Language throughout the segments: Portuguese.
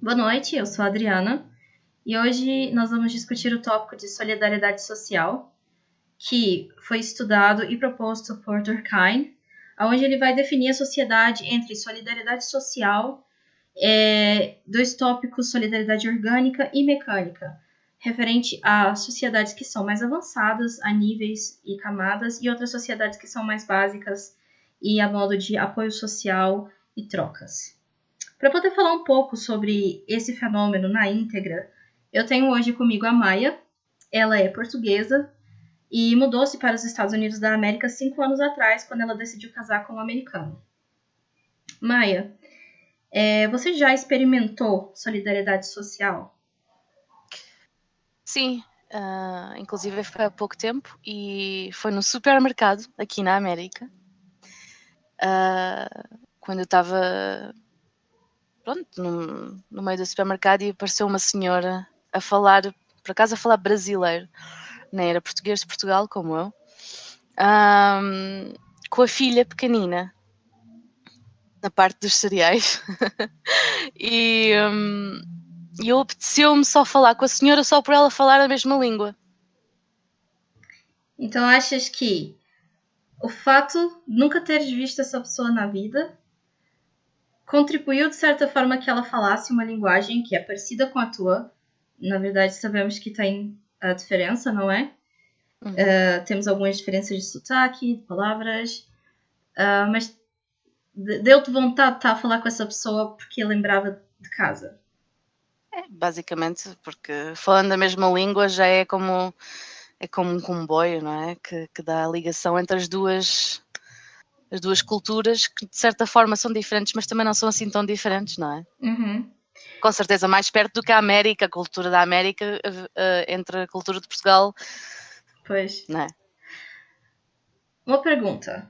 Boa noite, eu sou a Adriana e hoje nós vamos discutir o tópico de solidariedade social, que foi estudado e proposto por Durkheim, onde ele vai definir a sociedade entre solidariedade social, dois tópicos, solidariedade orgânica e mecânica, referente a sociedades que são mais avançadas a níveis e camadas e outras sociedades que são mais básicas e a modo de apoio social e trocas. Para poder falar um pouco sobre esse fenômeno na íntegra, eu tenho hoje comigo a Maia. Ela é portuguesa e mudou-se para os Estados Unidos da América 5 anos atrás, quando ela decidiu casar com um americano. Maia, você já experimentou solidariedade social? Sim, inclusive foi há pouco tempo e foi no supermercado aqui na América, quando eu estava no meio do supermercado e apareceu uma senhora a falar, por acaso a falar brasileiro, nem era português de Portugal como eu, com a filha pequenina na parte dos cereais e eu apeteceu-me só falar com a senhora só por ela falar a mesma língua. Então achas que o fato de nunca teres visto essa pessoa na vida contribuiu de certa forma que ela falasse uma linguagem que é parecida com a tua? Na verdade, sabemos que tem a diferença, não é? Temos algumas diferenças de sotaque, de palavras, mas deu-te vontade de estar a falar com essa pessoa porque lembrava de casa? Basicamente, porque falando a mesma língua já é como um comboio, não é? Que dá a ligação entre as duas culturas, que de certa forma são diferentes, mas também não são assim tão diferentes, não é? Uhum. Com certeza mais perto do que a América, a cultura da América, entre a cultura de Portugal. Pois. Não é? Uma pergunta.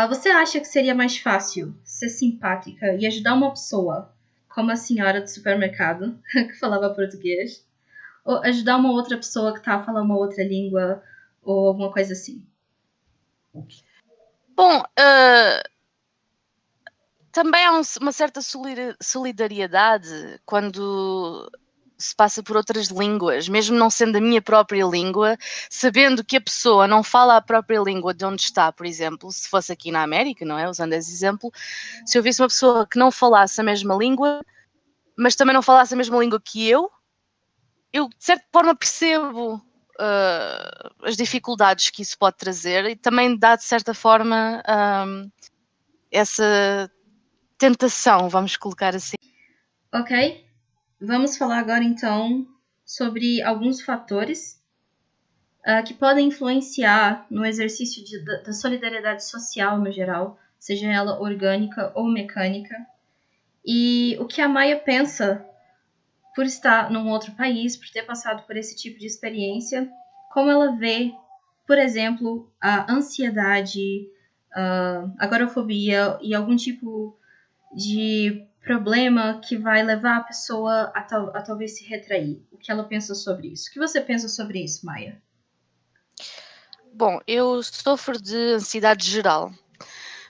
Você acha que seria mais fácil ser simpática e ajudar uma pessoa, como a senhora do supermercado, que falava português, ou ajudar uma outra pessoa que está a falar uma outra língua, ou alguma coisa assim? Bom, também há uma certa solidariedade quando se passa por outras línguas, mesmo não sendo a minha própria língua, sabendo que a pessoa não fala a própria língua de onde está, por exemplo, se fosse aqui na América, não é? Usando esse exemplo, se eu visse uma pessoa que não falasse a mesma língua, mas também não falasse a mesma língua que eu de certa forma percebo as dificuldades que isso pode trazer e também dá de certa forma essa tentação, vamos colocar assim. Ok? Vamos falar agora então sobre alguns fatores que podem influenciar no exercício da solidariedade social no geral, seja ela orgânica ou mecânica, e o que a Maia pensa por estar num outro país, por ter passado por esse tipo de experiência, como ela vê, por exemplo, a ansiedade, a agorafobia e algum tipo de problema que vai levar a pessoa a talvez se retrair. O que ela pensa sobre isso? O que você pensa sobre isso, Maia? Bom, eu sofro de ansiedade geral,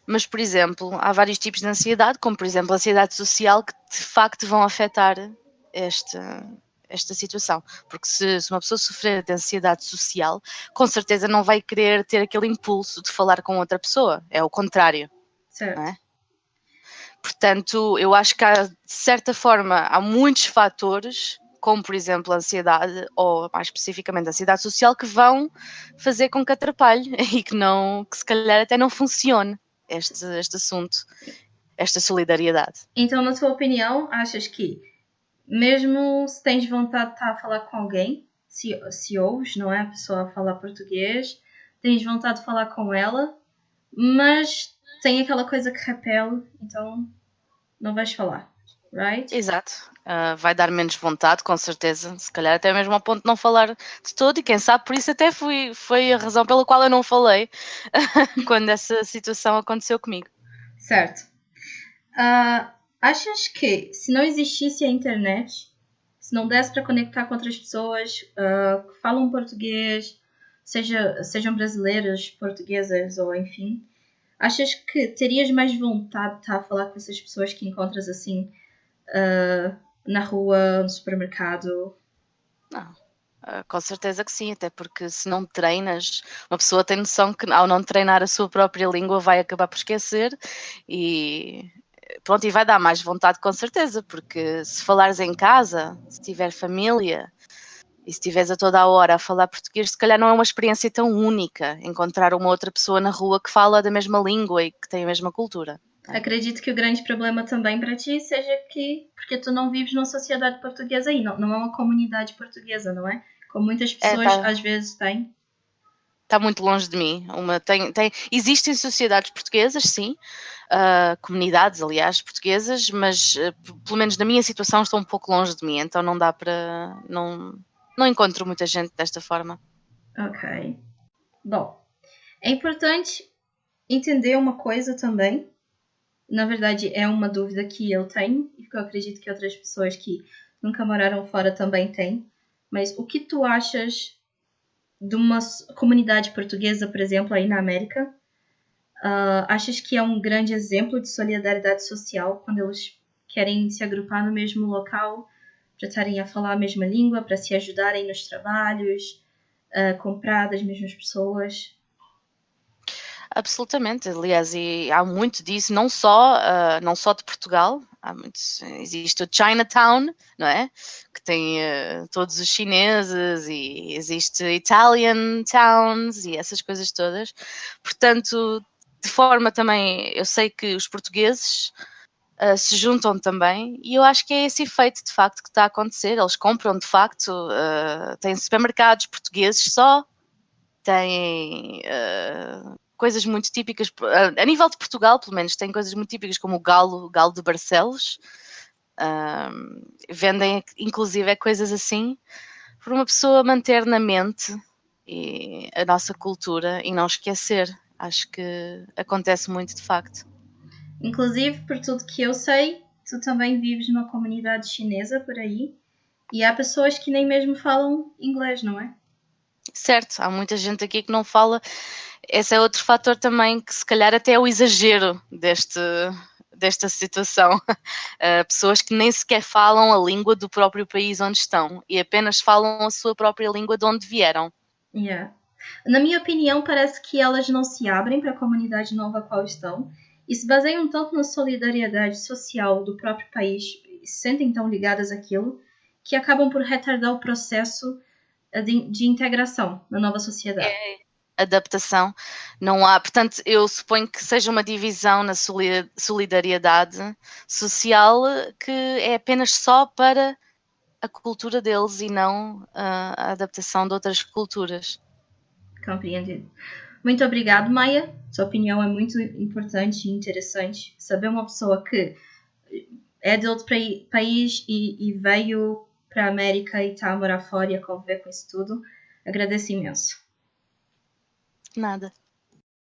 mas, por exemplo, há vários tipos de ansiedade, como, por exemplo, a ansiedade social, que de facto vão afetar esta situação. Porque se uma pessoa sofrer de ansiedade social, com certeza não vai querer ter aquele impulso de falar com outra pessoa. É o contrário, Certo. não é? Portanto, eu acho que de certa forma há muitos fatores, como por exemplo a ansiedade, ou mais especificamente a ansiedade social, que vão fazer com que atrapalhe e que se calhar até não funcione este assunto, esta solidariedade. Então, na sua opinião, achas que mesmo se tens vontade de estar a falar com alguém, se ouves, não é? A pessoa a falar português, tens vontade de falar com ela, mas tem aquela coisa que repele, então não vais falar, right? Exato. Vai dar menos vontade, com certeza. Se calhar até mesmo ao ponto de não falar de todo, e quem sabe por isso até foi a razão pela qual eu não falei quando essa situação aconteceu comigo. Certo. Achas que se não existisse a internet, se não desse para conectar com outras pessoas que falam português, sejam brasileiras, portuguesas ou enfim, achas que terias mais vontade de estar a falar com essas pessoas que encontras assim na rua, no supermercado? Não. Com certeza que sim, até porque se não treinas, uma pessoa tem noção que ao não treinar a sua própria língua vai acabar por esquecer e pronto, e vai dar mais vontade com certeza, porque se falares em casa, se tiver família e se estiveres a toda a hora a falar português, se calhar não é uma experiência tão única encontrar uma outra pessoa na rua que fala da mesma língua e que tem a mesma cultura. Acredito que o grande problema também para ti seja que, porque tu não vives numa sociedade portuguesa aí, não é uma comunidade portuguesa, não é? Como muitas pessoas às vezes têm. Está muito longe de mim. Existem sociedades portuguesas, sim, comunidades, aliás, portuguesas, mas pelo menos na minha situação estão um pouco longe de mim, então não dá para. Não encontro muita gente desta forma. Ok. Bom, é importante entender uma coisa também. Na verdade, é uma dúvida que eu tenho e que eu acredito que outras pessoas que nunca moraram fora também têm. Mas o que tu achas de uma comunidade portuguesa, por exemplo, aí na América? Achas que é um grande exemplo de solidariedade social quando eles querem se agrupar no mesmo local para estarem a falar a mesma língua, para se ajudarem nos trabalhos, comprar das mesmas pessoas? Absolutamente, aliás, e há muito disso, não só de Portugal, existe o Chinatown, não é? Que tem todos os chineses e existe Italian Towns e essas coisas todas. Portanto, de forma também, eu sei que os portugueses se juntam também e eu acho que é esse efeito de facto que está a acontecer. Eles compram de facto, têm supermercados portugueses só, têm coisas muito típicas, a nível de Portugal, pelo menos, tem coisas muito típicas como o galo de Barcelos. Vendem, inclusive, coisas assim, por uma pessoa manter na mente a nossa cultura e não esquecer. Acho que acontece muito, de facto. Inclusive, por tudo que eu sei, tu também vives numa comunidade chinesa por aí e há pessoas que nem mesmo falam inglês, não é? Certo, há muita gente aqui que não fala. Esse é outro fator também que se calhar até é o exagero desta situação. Pessoas que nem sequer falam a língua do próprio país onde estão e apenas falam a sua própria língua de onde vieram. Yeah. Na minha opinião, parece que elas não se abrem para a comunidade nova a qual estão e se baseiam tanto na solidariedade social do próprio país e se sentem tão ligadas àquilo que acabam por retardar o processo de integração na nova sociedade. Adaptação, não há, portanto, eu suponho que seja uma divisão na solidariedade social que é apenas só para a cultura deles e não a adaptação de outras culturas. Compreendido. Muito obrigado, Maia. Sua opinião é muito importante e interessante. Saber uma pessoa que é de outro país e veio para a América e está a morar fora e a conviver com isso tudo, agradeço imenso. Nada.